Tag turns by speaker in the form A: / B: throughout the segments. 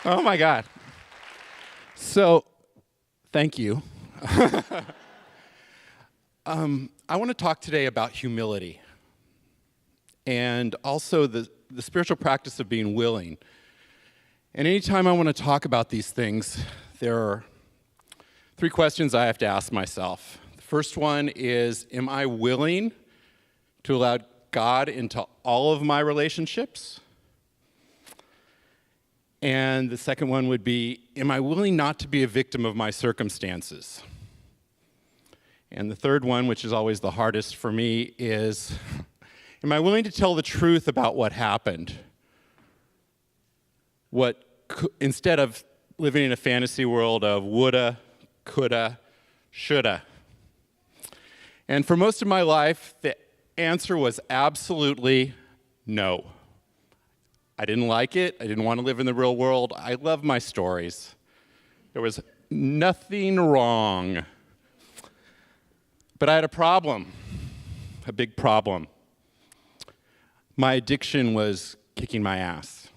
A: Oh my God. So, thank you. I want to talk today about humility and also the spiritual practice of being willing. And anytime I want to talk about these things, there are three questions I have to ask myself. The first one is, am I willing to allow God into all of my relationships? And the second one would be, am I willing not to be a victim of my circumstances? And the third one, which is always the hardest for me, is, am I willing to tell the truth about what happened? Instead of living in a fantasy world of woulda, coulda, shoulda. And for most of my life, the answer was absolutely no. I didn't like it. I didn't want to live in the real world. I love my stories. There was nothing wrong. But I had a problem, a big problem. My addiction was kicking my ass.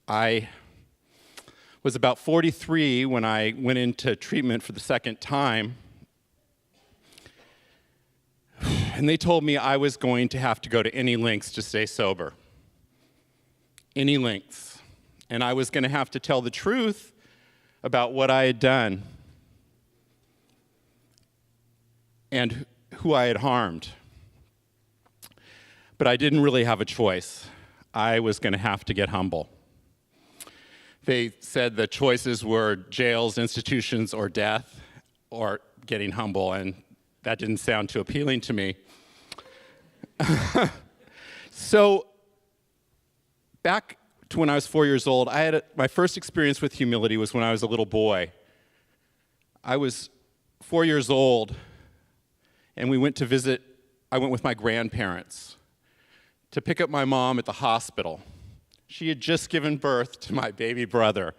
A: I was about 43 when I went into treatment for the second time. And they told me I was going to have to go to any lengths to stay sober. Any lengths. And I was going to have to tell the truth about what I had done and who I had harmed. But I didn't really have a choice. I was going to have to get humble. They said the choices were jails, institutions, or death, or getting humble, and that didn't sound too appealing to me. So, back to when I was 4 years old, my first experience with humility was when I was a little boy. I was 4 years old, and I went with my grandparents to pick up my mom at the hospital. She had just given birth to my baby brother,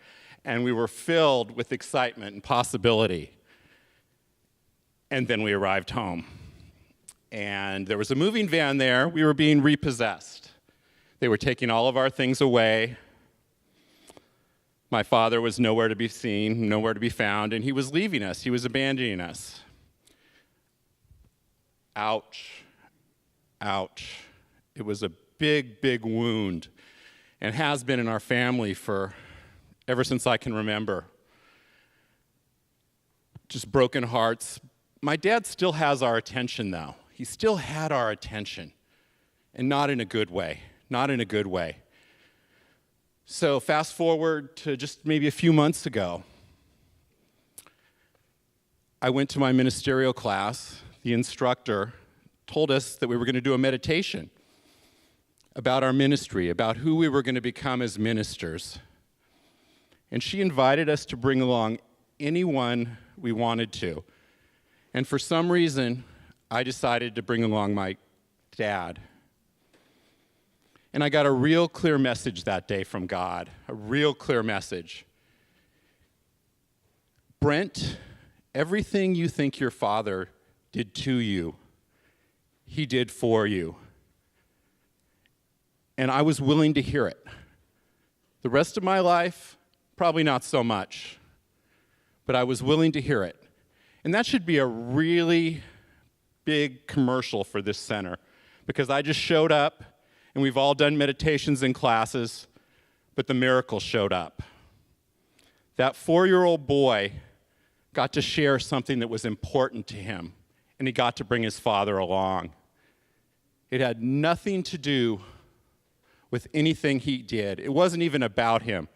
A: and we were filled with excitement and possibility. And then we arrived home. And there was a moving van there. We were being repossessed. They were taking all of our things away. My father was nowhere to be seen, nowhere to be found, and he was leaving us. He was abandoning us. Ouch. Ouch. It was a big, big wound, and has been in our family ever since I can remember. Just broken hearts. My dad still has our attention, though. He still had our attention, and not in a good way. Not in a good way. So fast forward to just maybe a few months ago. I went to my ministerial class. The instructor told us that we were going to do a meditation about our ministry, about who we were going to become as ministers. And she invited us to bring along anyone we wanted to. And for some reason, I decided to bring along my dad. And I got a real clear message that day from God, a real clear message. Brent, everything you think your father did to you, he did for you. And I was willing to hear it. The rest of my life, probably not so much, but I was willing to hear it. And that should be a really big commercial for this center, because I just showed up, and we've all done meditations in classes, but the miracle showed up. That 4-year-old boy got to share something that was important to him, and he got to bring his father along. It had nothing to do with anything he did. It wasn't even about him.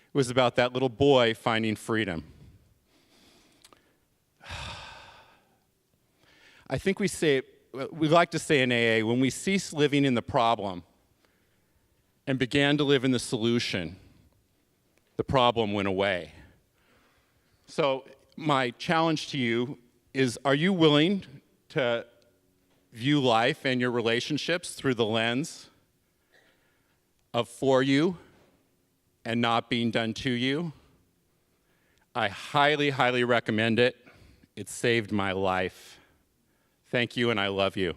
A: It was about that little boy finding freedom. I think we like to say in AA, when we ceased living in the problem and began to live in the solution, the problem went away. So my challenge to you is, are you willing to view life and your relationships through the lens of for you and not being done to you? I highly, highly recommend it. It saved my life. Thank you, and I love you.